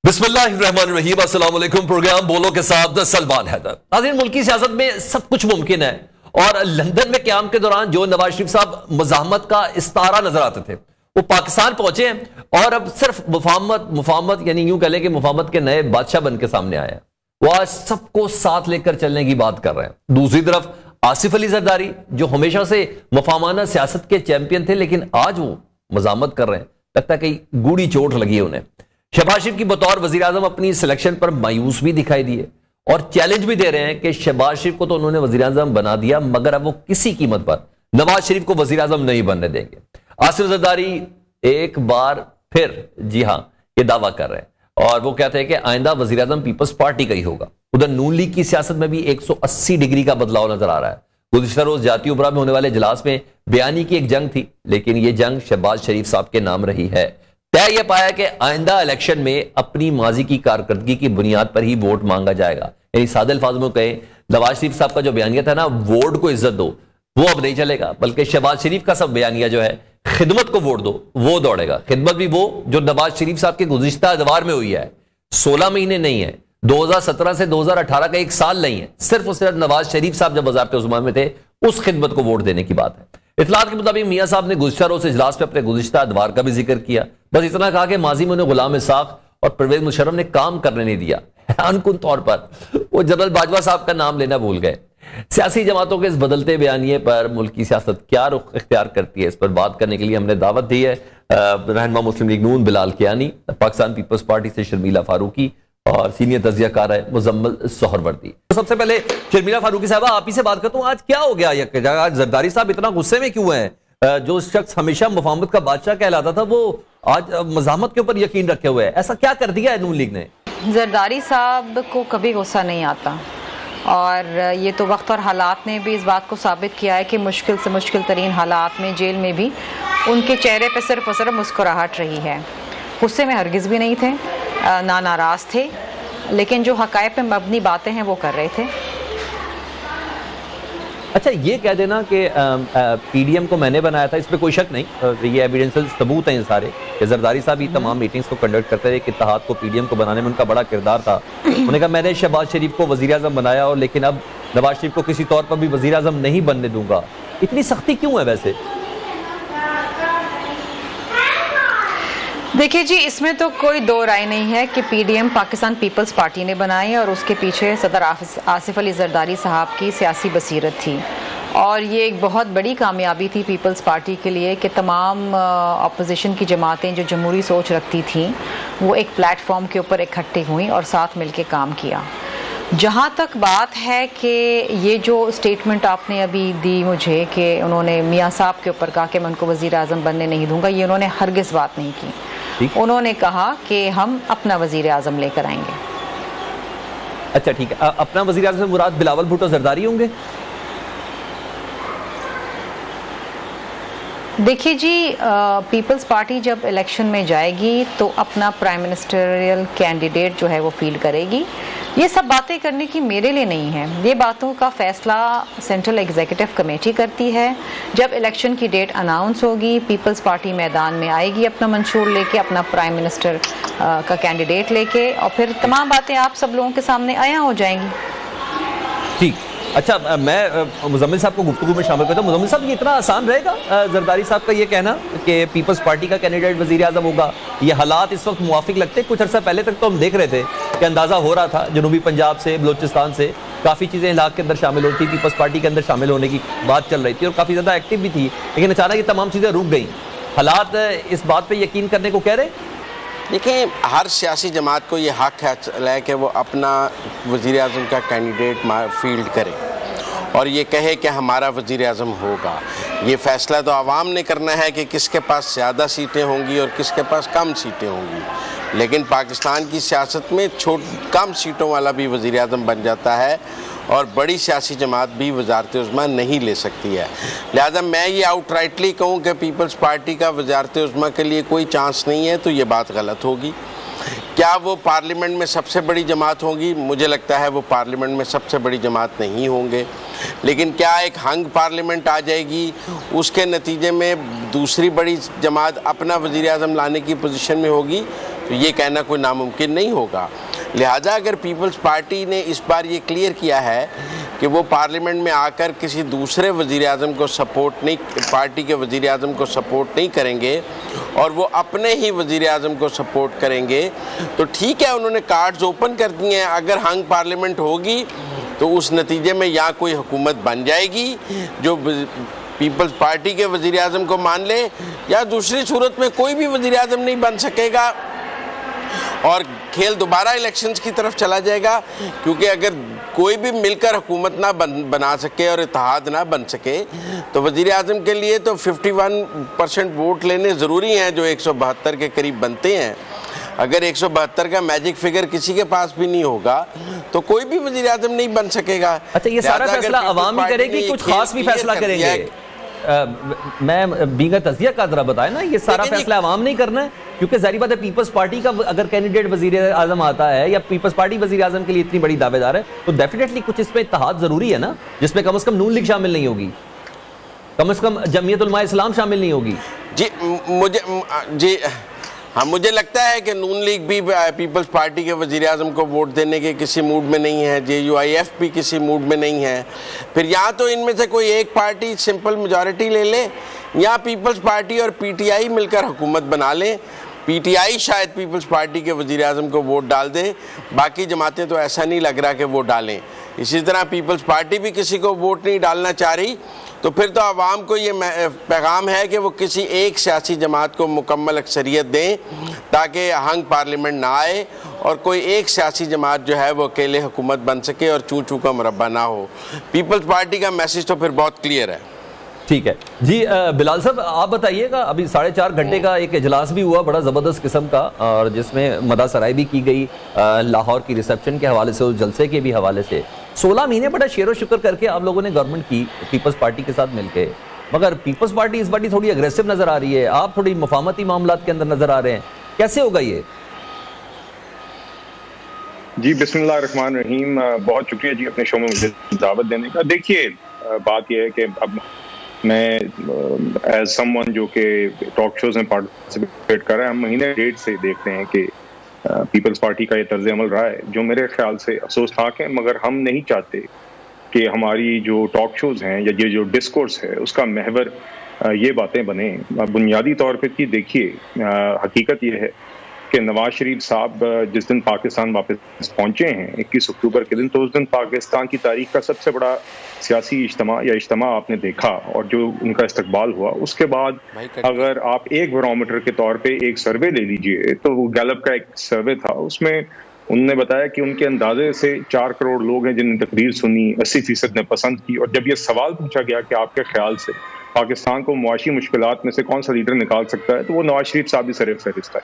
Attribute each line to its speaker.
Speaker 1: बिस्मिल्लाहिर्रहमानिर्रहीम, अस्सलाम वालेकुम। प्रोग्राम बोलो के साथ सलमान हैदर। नाज़रीन, मुल्की सियासत में सब कुछ मुमकिन है और लंदन में क़याम के दौरान जो नवाज शरीफ साहब मज़ाहमत का इस्तारा नजर आते थे वो पाकिस्तान पहुंचे हैं और अब सिर्फ मुफाहमत यानी यूं कह लें कि मुफाहमत के नए बादशाह बन के सामने आए हैं। वो आज सबको साथ लेकर चलने की बात कर रहे हैं। दूसरी तरफ आसिफ अली जरदारी जो हमेशा से मुफाहमाना सियासत के चैंपियन थे, लेकिन आज वो मज़ाहमत कर रहे हैं। लगता है कहीं गूढ़ी चोट लगी है उन्हें। शहबाज शरीफ की बतौर वजीर आजम अपनी सिलेक्शन पर मायूस भी दिखाई दिए और चैलेंज भी दे रहे हैं कि शहबाज शरीफ को तो उन्होंने वजीर आजम बना दिया, मगर अब वो किसी कीमत पर नवाज शरीफ को वजीर आजम नहीं बनने देंगे। आसिफ जरदारी एक बार फिर जी हां ये दावा कर रहे हैं और वो कहते हैं कि आइंदा वजीर आजम पीपल्स पार्टी का ही होगा। उधर नून लीग की सियासत में भी 180 डिग्री का बदलाव नजर आ रहा है। गुज़िश्ता रोज जातीय उमरा में होने वाले इजलास में बयानी की एक जंग थी, लेकिन यह जंग शहबाज शरीफ साहब के नाम रही है। तय यह पाया कि आइंदा इलेक्शन में अपनी माजी की कारकर्दगी की बुनियाद पर ही वोट मांगा जाएगा। यानी सादे अल्फाज में कहें, नवाज शरीफ साहब का जो बयानिया था ना, वोट को इज्जत दो, वो अब नहीं चलेगा, बल्कि शहबाज शरीफ का सब बयानिया जो है खिदमत को वोट दो, वो दौड़ेगा। खिदमत भी वो जो नवाज शरीफ साहब के गुज़िश्ता अदवार में हुई है। 16 महीने नहीं है, 2017 से 2018 का एक साल नहीं है, सिर्फ और सिर्फ नवाज शरीफ साहब जब वज़ारत उस्मान में थे उस खिदमत को वोट देने की बात है। इतलात के मुताबिक मियां साहब ने गुज़िश्ता रोज इजलास में अपने गुज़िश्ता अदवार का भी जिक्र किया। बस इतना कहा कि माजी में उन्हें गुलाम इसाक और परवेज मुशर्रफ ने काम करने नहीं दिया। हैरानकुन तौर पर वो जनरल बाजवा साहब का नाम लेना भूल गए। सियासी जमातों के इस बदलते बयानिए पर मुल्क की सियासत क्या रुख इख्तियार करती है, इस पर बात करने के लिए हमने दावत दी है रहनुमा मुस्लिम लीग नून बिलाल कियानी, पाकिस्तान पीपल्स पार्टी से शर्मिला फारूकी और सीनियर तजियाकार है मुजम्मिल सोहरवर्दी। तो सबसे पहले शर्मिला फारूकी साहबा, आप ही से बात करता हूँ। आज क्या हो गया? आज जरदारी साहब इतना गुस्से में क्यों हैं? जो शख्स हमेशा मुफाहमत का बादशाह कहलाता था वो आज मज़ाहमत के ऊपर यकीन रखे हुए है। ऐसा क्या कर दिया है नून लीग ने?
Speaker 2: जरदारी साहब को कभी गुस्सा नहीं आता और ये तो वक्त और हालात ने भी इस बात को साबित किया है कि मुश्किल से मुश्किल तरीन हालात में जेल में भी उनके चेहरे पर सिर्फ और सिर्फ मुस्कुराहट रही है। गुस्से में हरगिज़ भी नहीं थे, ना नाराज़ थे, लेकिन जो हक़ाइक़ पे मबनी बातें हैं वो कर रहे थे।
Speaker 1: अच्छा, ये कह देना कि पीडीएम को मैंने बनाया था, इस पर कोई शक नहीं। ये एविडेंशियल सबूत हैं सारे कि जरदारी साहब ही तमाम मीटिंग्स को कंडक्ट करते थे कि इत्तेहाद को पीडीएम को बनाने में उनका बड़ा किरदार था। उन्होंने कहा मैंने शहबाज शरीफ को वज़ीर आज़म बनाया और लेकिन अब नवाज शरीफ को किसी तौर पर भी वज़ीर आज़म नहीं बनने दूंगा। इतनी सख्ती क्यों है वैसे?
Speaker 2: देखिए जी, इसमें तो कोई दो राय नहीं है कि पीडीएम पाकिस्तान पीपल्स पार्टी ने बनाई और उसके पीछे सदर आसिफ अली जरदारी साहब की सियासी बसीरत थी और ये एक बहुत बड़ी कामयाबी थी पीपल्स पार्टी के लिए कि तमाम अपोजिशन की जमातें जो जमहूरी सोच रखती थीं वो एक प्लेटफॉर्म के ऊपर इकट्ठी हुई और साथ मिलकर काम किया। जहाँ तक बात है कि ये जो स्टेटमेंट आपने अभी दी मुझे कि उन्होंने मियाँ साहब के ऊपर कहा कि मैं उनको वज़ीर आज़म बनने नहीं दूंगा, ये उन्होंने हरगिज़ बात नहीं की। उन्होंने कहा कि हम अपना वज़ीर आज़म लेकर आएंगे।
Speaker 1: अच्छा ठीक है, अपना वज़ीर आज़म मुराद बिलावल भुट्टो जरदारी होंगे?
Speaker 2: देखिए जी, पीपल्स पार्टी जब इलेक्शन में जाएगी तो अपना प्राइम मिनिस्टरियल कैंडिडेट जो है वो फील्ड करेगी। ये सब बातें करने की मेरे लिए नहीं है, ये बातों का फैसला सेंट्रल एग्जीक्यूटिव कमेटी करती है। जब इलेक्शन की डेट अनाउंस होगी, पीपल्स पार्टी मैदान में आएगी अपना मंशूर लेके, अपना प्राइम मिनिस्टर का कैंडिडेट लेके, और फिर तमाम बातें आप सब लोगों के सामने आया हो जाएंगी।
Speaker 1: ठीक, अच्छा मैं मुजम्मिल साहब को गुफ्तगू में शामिल करता हूँ। मुजम्मिल साहब, ये इतना आसान रहेगा जरदारी साहब का ये कहना कि पीपल्स पार्टी का कैंडिडेट वज़ीर आज़म होगा? ये हालात इस वक्त मुवाफिक लगते? कुछ अर्सा पहले तक तो हम देख रहे थे कि अंदाज़ा हो रहा था जनूबी पंजाब से, बलोचिस्तान से काफ़ी चीज़ें इलाक़े के अंदर शामिल होती, पीपल्स पार्टी के अंदर शामिल होने की बात चल रही थी और काफ़ी ज़्यादा एक्टिव भी थी, लेकिन अचानक ये तमाम चीज़ें रुक गई। हालात इस बात पर यकीन करने को कह रहे?
Speaker 3: देखिए, हर सियासी जमात को ये हक है कि वो अपना वज़ीर आज़म का कैंडिडेट फील्ड करे और ये कहे कि हमारा वज़ीर आज़म होगा। ये फ़ैसला तो आवाम ने करना है कि किसके पास ज़्यादा सीटें होंगी और किसके पास कम सीटें होंगी। लेकिन पाकिस्तान की सियासत में कम सीटों वाला भी वज़ीर आज़म बन जाता है और बड़ी सियासी जमात भी वज़ारत उज़्मा नहीं ले सकती है। लिहाजा मैं ये आउटराइटली कहूँ कि पीपल्स पार्टी का वज़ारत उज़्मा के लिए कोई चांस नहीं है तो ये बात गलत होगी। क्या वो पार्लियामेंट में सबसे बड़ी जमात होगी? मुझे लगता है वो पार्लियामेंट में सबसे बड़ी जमात नहीं होंगे, लेकिन क्या एक हंग पार्लियामेंट आ जाएगी, उसके नतीजे में दूसरी बड़ी जमात अपना वज़ीर आज़म लाने की पोजीशन में होगी? तो ये कहना कोई नामुमकिन नहीं होगा। लिहाजा अगर पीपल्स पार्टी ने इस बार ये क्लियर किया है कि वो पार्लियामेंट में आकर किसी दूसरे वज़ीर-ए-आज़म को सपोर्ट नहीं, पार्टी के वज़ीर-ए-आज़म को सपोर्ट नहीं करेंगे और वो अपने ही वज़ीर-ए-आज़म को सपोर्ट करेंगे, तो ठीक है, उन्होंने कार्ड्स ओपन कर दिए हैं। अगर हंग पार्लियामेंट होगी तो उस नतीजे में या कोई हुकूमत बन जाएगी जो पीपल्स पार्टी के वज़ीर-ए-आज़म को मान ले, या दूसरी सूरत में कोई भी वज़ीर-ए-आज़म नहीं बन सकेगा और खेल दोबारा इलेक्शंस की तरफ चला जाएगा। क्योंकि अगर कोई भी मिलकर हुकूमत ना बना सके और इत्तेहाद ना बन सके तो वज़ीर-ए-आज़म के लिए तो 51% वोट लेने ज़रूरी हैं जो 172 के करीब बनते हैं। अगर 172 का मैजिक फिगर किसी के पास भी नहीं होगा तो कोई भी वज़ीर-ए-आज़म नहीं बन सकेगा।
Speaker 1: अच्छा, ये सारा फैसला अवाम ही करेगी, कुछ खास भी फैसला करेंगे? मैं बींगा तज़किया का जरा बताए ना, ये सारा फैसला अवाम नहीं करना है? क्योंकि जाहिर बात है पीपल्स पार्टी का अगर कैंडिडेट वज़ीर-ए-आज़म आता है या पीपल्स पार्टी वज़ीर-ए-आज़म के लिए इतनी बड़ी दावेदार है तो डेफिनेटली कुछ इस पे इत्तेहाद जरूरी है ना, जिसमें कम से कम नून लीग शामिल नहीं होगी, कम से कम जमीयत उलमा इस्लाम शामिल नहीं होगी।
Speaker 3: मुझे लगता है कि नून लीग भी पीपल्स पार्टी के वज़ीर-ए-आज़म को वोट देने के किसी मूड में नहीं है, JUIF भी किसी मूड में नहीं है। फिर या तो इनमें से कोई एक पार्टी सिंपल मेजॉरिटी ले ले या पीपल्स पार्टी और PTI मिलकर हुकूमत बना लें। PTI शायद पीपल्स पार्टी के वज़ीर-ए-आज़म को वोट डाल दे, बाकी जमातें तो ऐसा नहीं लग रहा कि वो डालें। इसी तरह पीपल्स पार्टी भी किसी को वोट नहीं डालना चाह रही, तो फिर तो आवाम को ये पैगाम है कि वो किसी एक सियासी जमात को मुकम्मल अक्सरियत दें ताकि हंग पार्लियामेंट ना आए और कोई एक सियासी जमात जो है वो अकेले हुकूमत बन सके और चूं चूं का मुरब्बा ना हो। पीपल्स पार्टी का मैसेज तो फिर बहुत क्लियर है।
Speaker 1: ठीक है जी, बिलाल साहब आप बताइएगा, अभी 4.5 घंटे का एक इजलास भी हुआ बड़ा ज़बरदस्त किस्म का, और जिसमें मदासराई भी की गई लाहौर की रिसेप्शन के हवाले से, उस जलसे के भी हवाले से। 16 महीने बड़ा शेर शुक्र करके आप लोगों ने गवर्नमेंट की पीपल्स पार्टी के साथ मिलके, मगर पीपल्स पार्टी इस बार थोड़ी अग्रेसिव नजर आ रही है, आप थोड़ी मुफाहमती मामलात के अंदर नजर आ रहे हैं, कैसे होगा ये?
Speaker 4: जी बिस्मिल्लाहिर्रहमानिर्रहीम, बहुत शुक्रिया जी अपने शो में मुझे दावत देने का। देखिए बात यह है कि अब मैं एज समवन जो कि टॉक शोज में पार्टिसिपेट कर रहा है, हम महीने डेढ़ से देखते हैं कि पीपल्स पार्टी का ये तर्ज अमल रहा है जो मेरे ख्याल से अफसोसनाक है। मगर हम नहीं चाहते कि हमारी जो टॉक शोज हैं या ये जो डिस्कोर्स है उसका महवर ये बातें बने। बुनियादी तौर पर कि देखिए हकीकत ये है कि नवाज शरीफ साहब जिस दिन पाकिस्तान वापस पहुंचे हैं 21 अक्टूबर के दिन, तो उस दिन पाकिस्तान की तारीख का सबसे बड़ा सियासी इज्तिमा आपने देखा और जो उनका इस्तकबाल हुआ। उसके बाद अगर आप एक बैरोमीटर के तौर पे एक सर्वे ले लीजिए तो वो गैलप का एक सर्वे था, उसमें उन्होंने बताया कि उनके अंदाजे से 4 करोड़ लोग हैं जिन्होंने तकरीर सुनी, 80% ने पसंद की। और जब ये सवाल पूछा गया कि आपके ख्याल से पाकिस्तान को मुआशी मुश्किलात में से कौन सा लीडर निकाल सकता है, तो वो नवाज शरीफ साहब भी सर फहरिस्त है।